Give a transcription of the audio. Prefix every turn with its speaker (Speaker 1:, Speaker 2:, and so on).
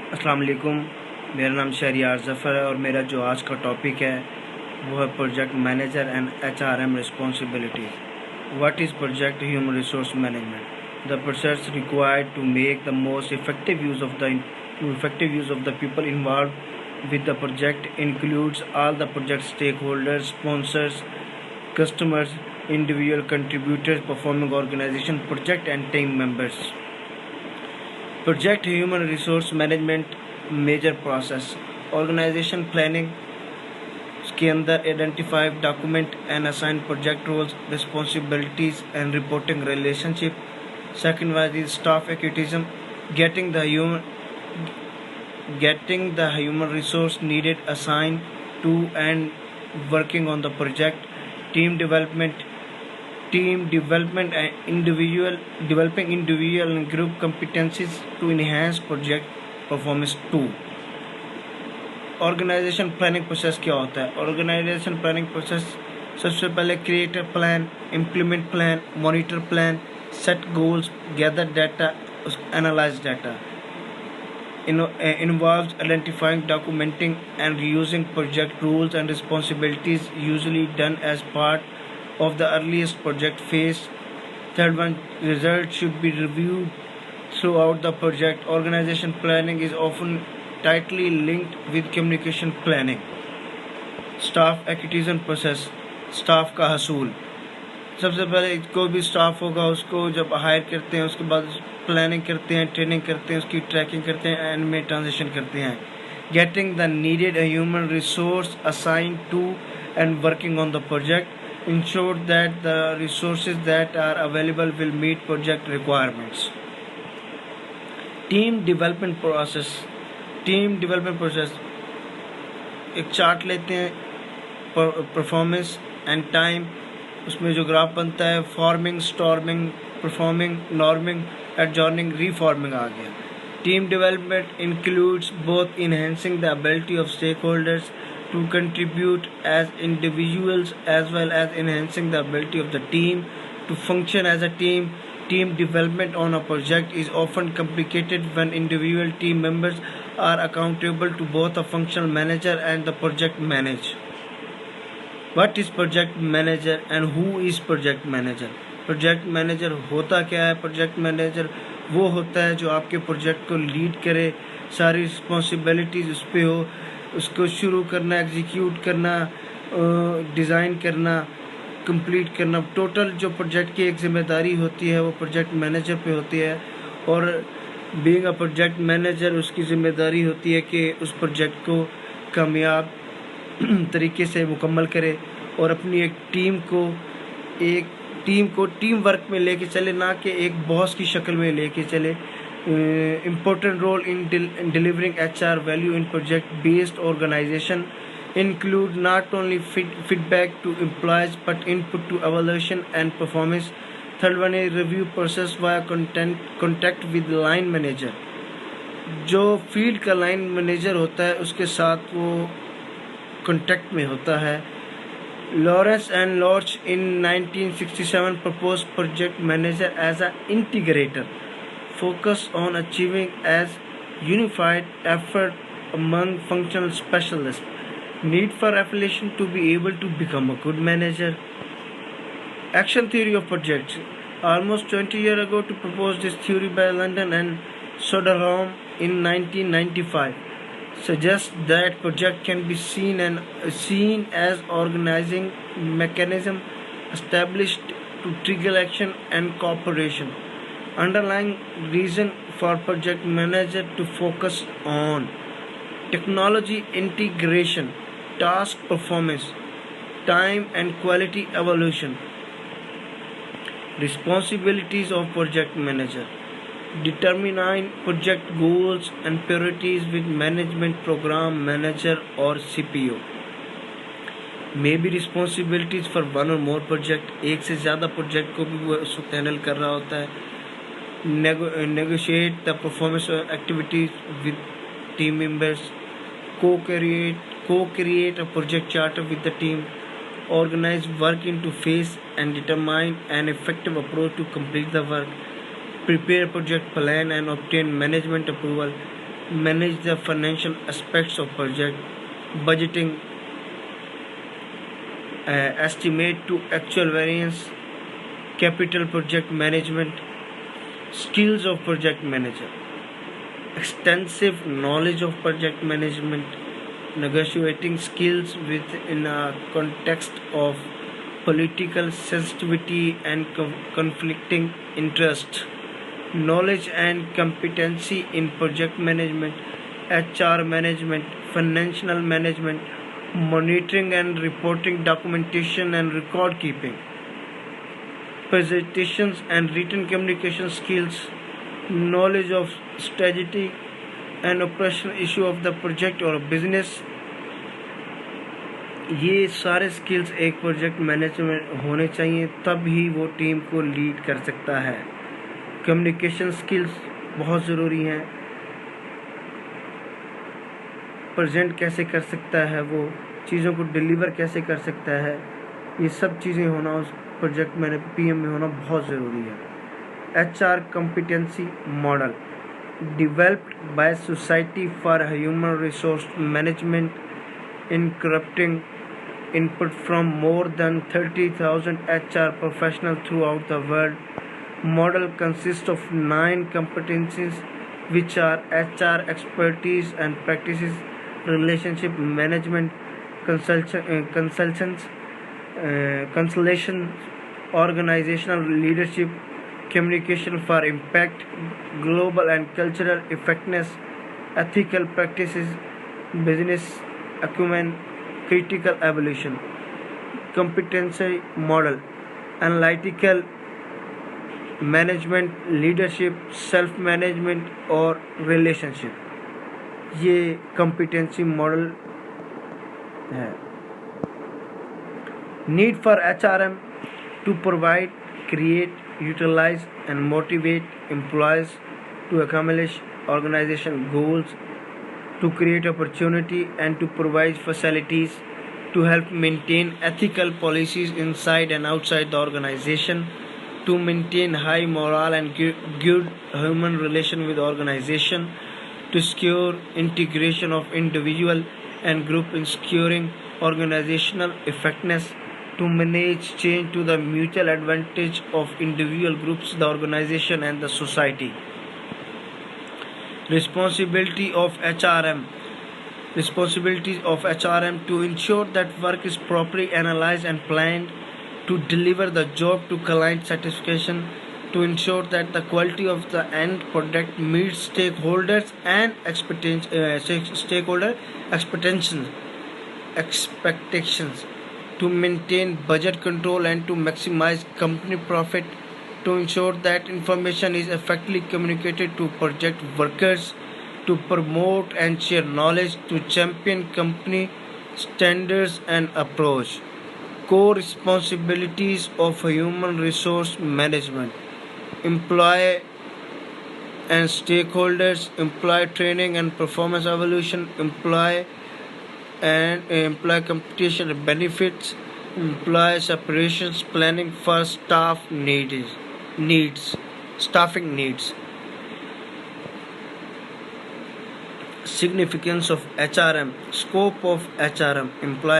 Speaker 1: अस्सलाम वालेकुम। मेरा नाम शहरियार ज़फ़र है और मेरा जो आज का टॉपिक है वो है project manager and HRM responsibilities. What is project human resource management? The process required to make the most effective use of the people involve with the project includes all the project stakeholders, sponsors, customers, individual contributors, performing organization, project and team members. Project human resource management major process organisation planning के अंदर identify document and assign project roles responsibilities and reporting relationship. Second was is staff activism getting the human resource needed assigned to and working on the project. Team development and developing individual and group competencies to enhance project performance 2. Organisation planning process क्या होता है? Organisation planning process सबसे पहले create a plan, implement plan, monitor plan, set goals, gather data, analyse data. Involves identifying, documenting and reusing project rules and responsibilities, usually done as part of the earliest project phase. Third one, results should be reviewed throughout the project. Organization planning is often tightly linked with communication planning. Staff acquisition process, staff का हसूल. सबसे पहले कोई भी staff होगा उसको जब higher करते हैं उसके बाद प्लानिंग करते हैं, ट्रेनिंग करते हैं, उसकी ट्रैकिंग करते हैं, एंड में ट्रांजिशन करते हैं. Getting the needed human resource assigned to and working on the project. Ensure that the resources that are available will meet project requirements. Team development process एक चार्ट लेते हैं, परफॉर्मेंस एंड टाइम. उसमें जो graph बनता है forming, storming, performing, norming, adjourning, reforming आ गया. Team development includes both enhancing the ability of stakeholders to contribute as individuals as well as enhancing the ability of the team to function as a team. Team development on a project is often complicated when individual team members are accountable to both a functional manager and the project manager. What is project manager and who is project manager? Project manager होता क्या है? Project manager वो होता है जो आपके project को lead करे, सारी रिस्पॉन्सिबिलिटीज उस पर हो, उसको शुरू करना, एग्जीक्यूट करना, डिज़ाइन करना, कंप्लीट करना. टोटल जो प्रोजेक्ट की एक जिम्मेदारी होती है वो प्रोजेक्ट मैनेजर पे होती है. और बीइंग अ प्रोजेक्ट मैनेजर उसकी ज़िम्मेदारी होती है कि उस प्रोजेक्ट को कामयाब तरीके से मुकम्मल करे और अपनी एक टीम को टीम वर्क में लेके चले, ना कि एक बॉस की शक्ल में लेके चले. Important role in delivering HR value in project based organisation include not only feedback to employees but input to evaluation and performance. Third one is review process via contact with line manager. जो field का line manager होता है उसके साथ वो contact में होता है. Lawrence and Lorsch in 1967 proposed project manager as an integrator focus on achieving as unified effort among functional specialists. Need for affiliation to be able to become a good manager. Action theory of projects. Almost 20 years ago to propose this theory by London and Soderholm in 1995 suggests that project can be seen as organizing mechanism established to trigger action and cooperation. Underlying reason for project manager to focus on technology integration, task performance, time and quality evaluation. Responsibilities of project manager. Determine project goals and priorities with management, program manager or CPO. May be responsibilities for one or more project. एक से ज़्यादा project को भी वो उस वक्त handle कर रहा होता है. Negotiate the performance activities with team members. Co-create a project charter with the team. Organize work into phase and determine an effective approach to complete the work. Prepare project plan and obtain management approval. manage the financial aspects of project, budgeting, estimate to actual variance, capital project management, skills of project manager, extensive knowledge of project management, negotiating skills within a context of political sensitivity and conflicting interest, knowledge and competency in project management, HR management, financial management, monitoring and reporting, documentation and record keeping, presentations and written communication skills, knowledge of strategy and operational issue of the project or business. ये सारे skills एक project manager में होने चाहिए, तब ही वो team को lead कर सकता है। कम्युनिकेशन स्किल्स बहुत ज़रूरी हैं। प्रेजेंट कैसे कर सकता है, वो चीज़ों को डिलीवर कैसे कर सकता है, ये सब चीज़ें होना उस प्रोजेक्ट में पीएम में होना बहुत ज़रूरी है। HR competency model developed by Society for Human Resource Management, incorporating input from more than 30,000 HR professionals throughout the world. Model consists of 9 competencies, which are HR expertise and practices, relationship management, consultation, organizational leadership, communication for impact, global and cultural effectiveness, ethical practices, business acumen, critical evaluation. Competency model: analytical management, leadership, self management और relationship. ये competency model है. Need for HRM to provide, create, utilize and motivate employees to accomplish organization goals, to create opportunity and to provide facilities, to help maintain ethical policies inside and outside the organization, to maintain high morale and good human relation with the organization, to secure integration of individual and group in securing organizational effectiveness, to manage change to the mutual advantage of individual groups, the organization and the society. Responsibilities of HRM to ensure that work is properly analyzed and planned, to deliver the job to client satisfaction, to ensure that the quality of the end product meets stakeholders and expectations, to maintain budget control and to maximize company profit, to ensure that information is effectively communicated to project workers, to promote and share knowledge, to champion company standards and approach. Core responsibilities of human resource management: employee and stakeholders, employee training and performance evaluation, employee competition and benefits, employee separations, planning for staffing needs. Significance of HRM, scope of HRM, employee